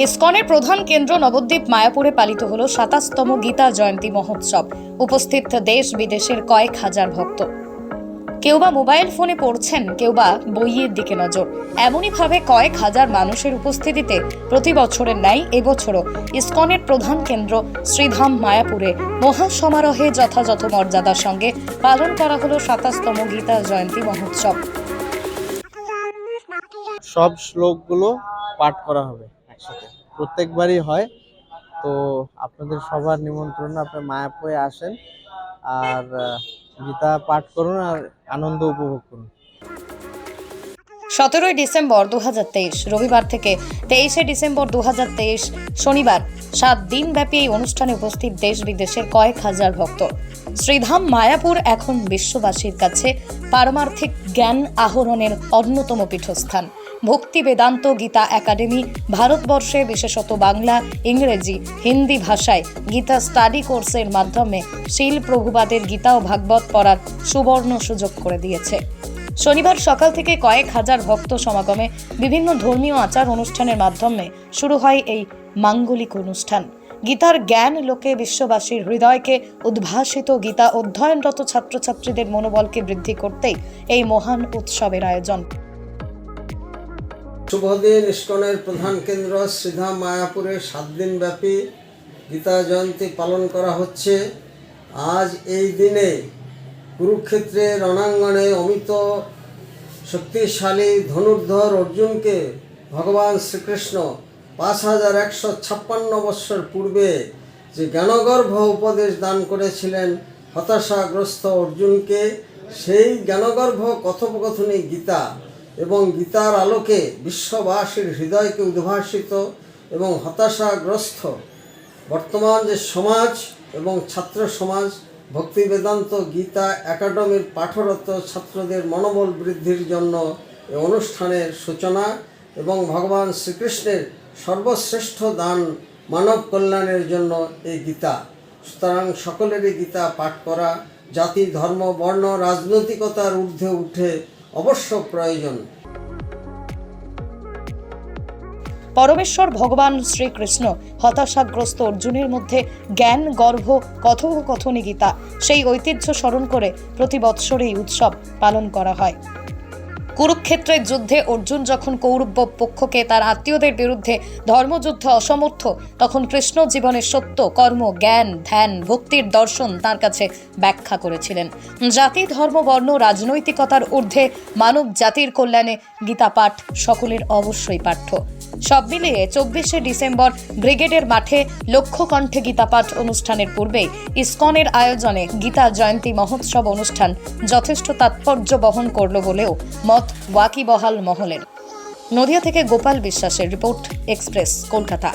ইসকনের প্রধান কেন্দ্র নবদ্বীপ মায়াপুরে পালিত হলো ২৭তম গীতা জয়ন্তী মহোৎসব। উপস্থিত দেশ বিদেশের কয়েক হাজার ভক্ত। কেউ বা মোবাইল ফোনে পড়ছেন, কেউ বা বইয়ের দিকে নজর। এমনই ভাবে কয়েক হাজার মানুষের উপস্থিতিতে প্রতি বছরের ন্যায় এবছরও ইসকনের প্রধান কেন্দ্র শ্রীধাম মায়াপুরে মহাসমারোহে যথাযথ মর্যাদার সঙ্গে পালন করা হলো ২৭তম গীতা জয়ন্তী মহোৎসব। সব শ্লোকগুলো পাঠ করা হবে একসাথে, প্রত্যেকবারই হয়। তো আপনাদের সবার নিমন্ত্রণ, আপনার মায়াপুরে আসেন আর গীতা পাঠ করুন আর আনন্দ উপভোগ করুন। ১৭ ডিসেম্বর ২০২৩ রবিবার থেকে ২৩ ডিসেম্বর ২০২৩ শনিবার ৭ দিনব্যাপী এই অনুষ্ঠানে উপস্থিত দেশ বিদেশের কয়েক হাজার ভক্ত। শ্রীধাম মায়াপুর এখন বিশ্ববাসীর কাছে পারমার্থিক জ্ঞান আহরণের অন্যতম পীঠস্থান। ভক্তি বেদান্ত গীতা একাডেমি ভারতবর্ষে বিশেষত বাংলা, ইংরেজি, হিন্দি ভাষায় গীতা স্টাডি কোর্সের মাধ্যমে শীল প্রভুপাদের গীতা ও ভাগবত পড়ার সুবর্ণ সুযোগ করে দিয়েছে। শনিবার সকাল থেকে কয়েক হাজার ভক্ত সমাগমে বিভিন্ন ধর্মীয় আচার অনুষ্ঠানের মাধ্যমে শুরু হয় এই মাঙ্গলিক অনুষ্ঠান। গীতার জ্ঞান লোকে বিশ্ববাসীর হৃদয়কে উদ্ভাসিত, গীতা অধ্যয়নরত ছাত্রছাত্রীদের মনোবলকে বৃদ্ধি করতেই এই মহান উৎসবের আয়োজন। শুভদিন। ইসকনের প্রধান কেন্দ্র শ্রীধাম মায়াপুরে ৭ দিনব্যাপী গীতা জয়ন্তী পালন করা হচ্ছে। আজ এই দিনে কুরুক্ষেত্রের রণাঙ্গনে অমিত শক্তিশালী ধনুর্ধর অর্জুনকে ভগবান শ্রীকৃষ্ণ ৫,১৫৬ বৎসর পূর্বে যে জ্ঞানগর্ভ উপদেশ দান করেছিলেন হতাশাগ্রস্ত অর্জুনকে, সেই জ্ঞানগর্ভ কথোপকথনই গীতা এবং গীতার আলোকে বিশ্ববাসীর হৃদয়কে উদ্ভাসিত এবং হতাশাগ্রস্ত বর্তমান যে সমাজ এবং ছাত্র সমাজ ভক্তি বেদান্ত গীতা একাডেমির পাঠরত ছাত্রদের মনোবল বৃদ্ধির জন্য এই অনুষ্ঠানের সূচনা এবং ভগবান শ্রীকৃষ্ণের সর্বশ্রেষ্ঠ দান মানব কল্যাণের জন্য এই গীতা। সুতরাং সকলেরই গীতা পাঠ করা জাতি, ধর্ম, বর্ণ, রাজনৈতিকতার ঊর্ধ্বে উঠে অবশ্য প্রয়োজন। পরমেশ্বর ভগবান শ্রীকৃষ্ণ হতাশাগ্রস্ত অর্জুনের মধ্যে জ্ঞান গর্ভ কথোপকথনী গীতা, সেই ঐতিহ্য স্মরণ করে প্রতি বৎসর এই উৎসব পালন করা হয়। কুরুক্ষেত্রের যুদ্ধে অর্জুন যখন কৌরব পক্ষকে তার আত্মীয়দের বিরুদ্ধে ধর্মযুদ্ধে অসমর্থ, তখন কৃষ্ণ জীবনের সত্য, কর্ম, জ্ঞান, ধ্যান, ভক্তির দর্শন তার কাছে ব্যাখ্যা করেছিলেন। জাতি, ধর্ম, বর্ণ, রাজনৈতিকতার ঊর্ধ্বে মানব জাতির কল্যাণে গীতা পাঠ সকলের অবশ্যই পাঠ্য। সব মিলিয়ে ২৪ ডিসেম্বর ব্রিগেডের মাঠে লক্ষ্যকণ্ঠে গীতা পাঠ অনুষ্ঠানের পূর্বেই ইসকনের আয়োজনে গীতা জয়ন্তী মহোৎসব অনুষ্ঠান যথেষ্ট তাৎপর্য বহন করল বলেও মত ওয়াকিবহাল মহলের। নদিয়া থেকে গোপাল বিশ্বাসের রিপোর্ট, এক্সপ্রেস কলকাতা।